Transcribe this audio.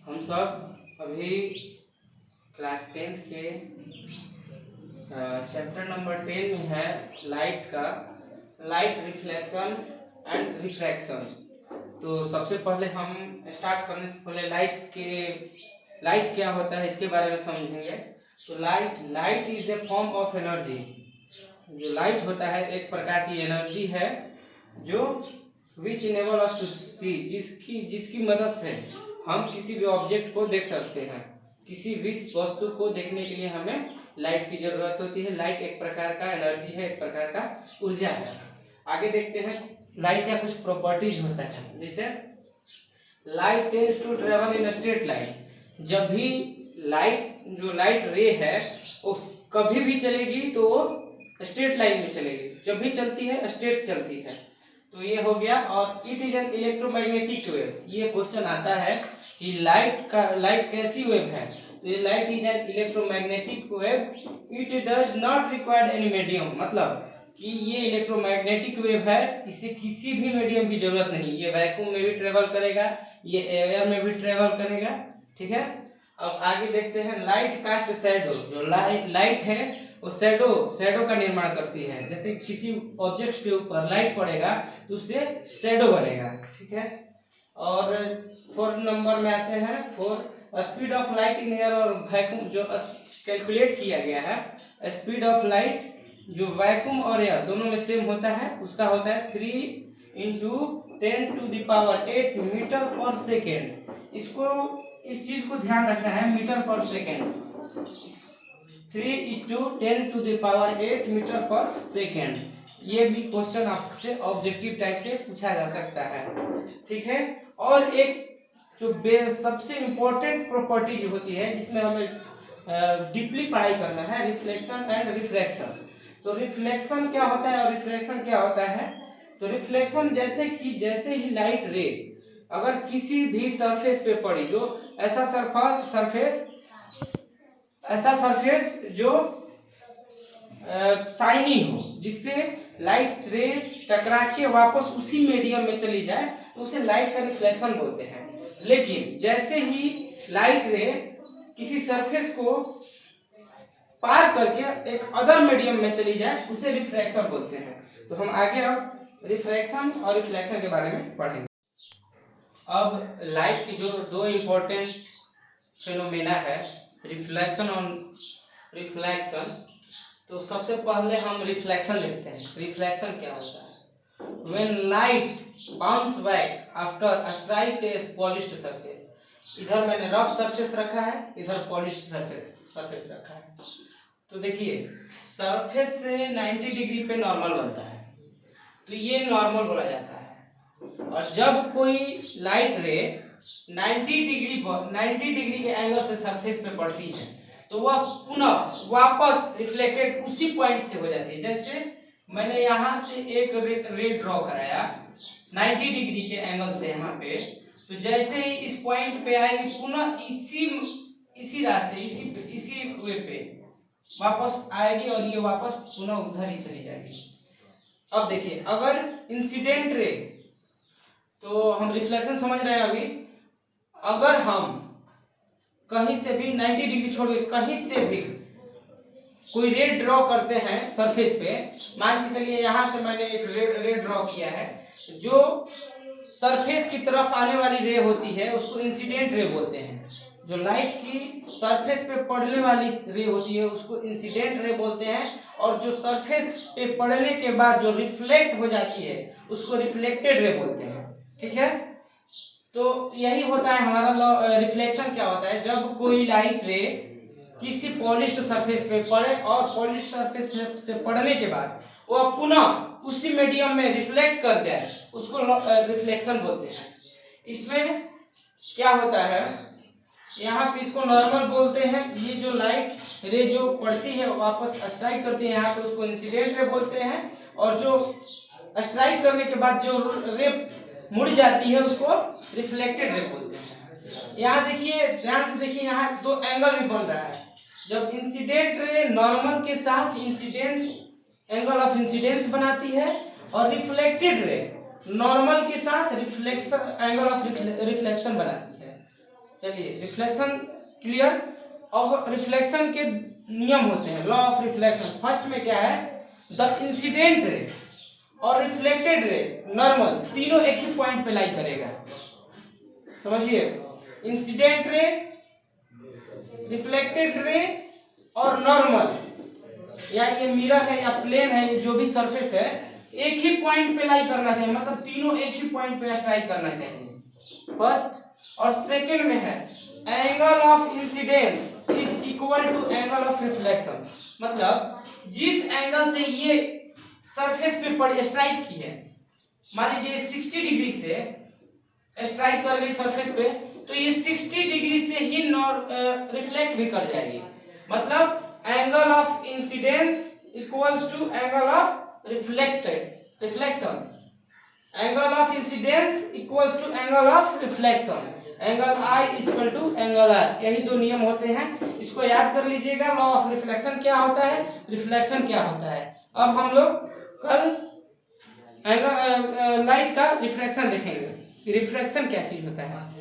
हम सब अभी क्लास 10th के चैप्टर नंबर 10 में है लाइट का, लाइट रिफ्लेक्शन एंड रिफ्रैक्शन। तो सबसे पहले हम स्टार्ट करने से पहले लाइट क्या होता है इसके बारे में समझेंगे। तो light is a form of energy. जो लाइट होता है एक प्रकार की एनर्जी है जो विच इनेबल अस टू सी, जिसकी मदद से हम किसी भी ऑब्जेक्ट को देख सकते हैं। किसी भी वस्तु को देखने के लिए हमें लाइट की जरूरत होती है। लाइट एक प्रकार का एनर्जी है, एक प्रकार का ऊर्जा है। आगे देखते हैं लाइट का कुछ प्रॉपर्टीज होता है। जैसे light tends to travel in straight line. जब भी लाइट रे है वो कभी भी चलेगी तो वो स्ट्रेट लाइन में चलेगी, जब भी चलती है स्ट्रेट चलती है। तो ये हो गया। और it is an electromagnetic wave. ये क्वेश्चन आता है कि लाइट कैसी वेव है। तो ये light is an electromagnetic wave. It does not require any medium, मतलब कि ये इलेक्ट्रोमैग्नेटिक वेव है, इसे किसी भी मीडियम की जरूरत नहीं। ये वैक्यूम में भी ट्रेवल करेगा, ये एयर में भी ट्रेवल करेगा। ठीक है। अब आगे देखते हैं लाइट कास्ट शैडो। जो लाइट है वो शैडो का निर्माण करती है। जैसे किसी ऑब्जेक्ट के ऊपर लाइट पड़ेगा तो उससे शैडो बनेगा। ठीक है। और 4 नंबर में आते हैं 4 speed of light in air और वैक्यूम। जो कैलकुलेट किया गया है स्पीड ऑफ लाइट जो वैक्यूम और एयर दोनों में सेम होता है, उसका होता है 3 × 10⁸ मीटर पर सेकेंड। इस चीज को ध्यान रखना है, मीटर पर सेकेंड। 3 × 10⁸ मीटर पर सेकेंड। ये भी क्वेश्चन आपसे ऑब्जेक्टिव टाइप से पूछा जा सकता है। ठीक है। और एक जो सबसे इंपॉर्टेंट प्रॉपर्टीज होती है जिसमें हमें डीपली पढ़ाई करना है, रिफ्लेक्शन एंड रिफ्रैक्शन। तो रिफ्लेक्शन क्या होता है और रिफ्रैक्शन क्या होता है। तो रिफ्लेक्शन जैसे ही लाइट रे अगर किसी भी सरफेस पे पड़ी, जो ऐसा सरफेस जो शाइनी हो, जिससे लाइट रे टकरा के वापस उसी मीडियम में चली जाए, तो उसे लाइट का रिफ्लेक्शन बोलते हैं। लेकिन जैसे ही लाइट रे किसी सरफेस को पार करके एक अदर मीडियम में चली जाए उसे रिफ्रैक्शन बोलते हैं। तो हम आगे अब रिफ्रैक्शन और रिफ्लेक्शन के बारे में पढ़ेंगे। अब लाइट की जो 2 इंपॉर्टेंट फिनोमेना है, रिफ्लेक्शन और रिफ्लेक्शन। तो सबसे पहले हम रिफ्लेक्शन देखते हैं। रिफ्लेक्शन क्या होता है। When light bounce back after a strike a polished surface। इधर मैंने रफ सरफेस रखा है, इधर पॉलिश्ड सरफेस रखा है। तो देखिए सरफेस से 90 डिग्री पे नॉर्मल बनता है, तो ये नॉर्मल बोला जाता है। और जब कोई लाइट रे 90 डिग्री के एंगल से सरफेस पे पड़ती है तो वह पुनः वापस रिफ्लेक्टेड उसी पॉइंट से हो जाती है। जैसे मैंने यहाँ से एक रे ड्रॉ कराया 90 डिग्री के एंगल से यहाँ पे, तो जैसे ही इस पॉइंट पे आएगी पुनः इसी रास्ते इसी वे पे वापस आएगी और ये वापस पुनः उधर ही चली जाएगी। अब देखिए अगर इंसिडेंट रे, तो हम रिफ्लेक्शन समझ रहे हैं अभी। अगर हम कहीं से भी 90 डिग्री छोड़ के कहीं से भी कोई रे ड्रॉ करते हैं सरफेस पे, मान के चलिए यहाँ से मैंने एक रे ड्रॉ किया है, जो सरफेस की तरफ आने वाली रे होती है उसको इंसिडेंट रे बोलते हैं। जो लाइट की सरफेस पे पड़ने वाली रे होती है उसको इंसिडेंट रे बोलते हैं। और जो सरफेस पे पड़ने के बाद जो रिफ्लेक्ट हो जाती है उसको रिफ्लेक्टेड रे बोलते हैं। ठीक है। तो यही होता है हमारा रिफ्लेक्शन क्या होता है। जब कोई लाइट रे किसी पॉलिश्ड सरफेस पे पड़े और पॉलिश्ड सरफेस से पड़ने के बाद वो पुनः उसी मीडियम में रिफ्लेक्ट कर जाए, उसको रिफ्लेक्शन बोलते हैं। इसमें क्या होता है, यहाँ पे इसको नॉर्मल बोलते हैं। ये जो लाइट रे जो पड़ती है वापस स्ट्राइक करती है यहाँ पे, उसको इंसिडेंट रे बोलते हैं। और जो स्ट्राइक करने के बाद जो रे मुड़ जाती है उसको रिफ्लेक्टेड रे बोलते हैं। यहाँ देखिए ध्यान से देखिए, यहाँ 2 एंगल भी बन रहा है। जब इंसिडेंट रे नॉर्मल के साथ एंगल ऑफ इंसिडेंस बनाती है और रिफ्लेक्टेड रे नॉर्मल के साथ रिफ्लेक्शन एंगल ऑफ रिफ्लेक्शन बनाती है। चलिए रिफ्लेक्शन क्लियर। और रिफ्लेक्शन के नियम होते हैं, लॉ ऑफ रिफ्लेक्शन। फर्स्ट में क्या है, द इंसिडेंट रे और रिफ्लेक्टेड रे नॉर्मल तीनों एक ही पॉइंट पे लाई करेगा। समझिए, इंसिडेंट रे, रिफ्लेक्टेड रे और नॉर्मल, या ये मिरर है या प्लेन है, ये जो भी सरफेस है एक ही पॉइंट पे लाई करना चाहिए, मतलब तीनों एक ही पॉइंट पे स्ट्राइक करना चाहिए फर्स्ट। और सेकंड में है angle of incidence is equal to angle of reflection, मतलब जिस एंगल से ये सरफेस पे पड़ी स्ट्राइक की है, मान लीजिए 60 डिग्री से स्ट्राइक कर गई सरफेस पे, तो ये 60 डिग्री से ही रिफ्लेक्ट भी कर जाएगी, मतलब angle of incidence equals to angle of reflection. Angle of incidence equals to angle of reflection, angle I equal to angle R. यही दो नियम होते हैं, इसको याद कर लीजिएगा। लॉ ऑफ रिफ्लेक्शन क्या होता है, रिफ्लेक्शन क्या होता है। अब हम लोग कल लाइट का रिफ्लेक्शन देखेंगे, रिफ्लेक्शन क्या चीज होता है।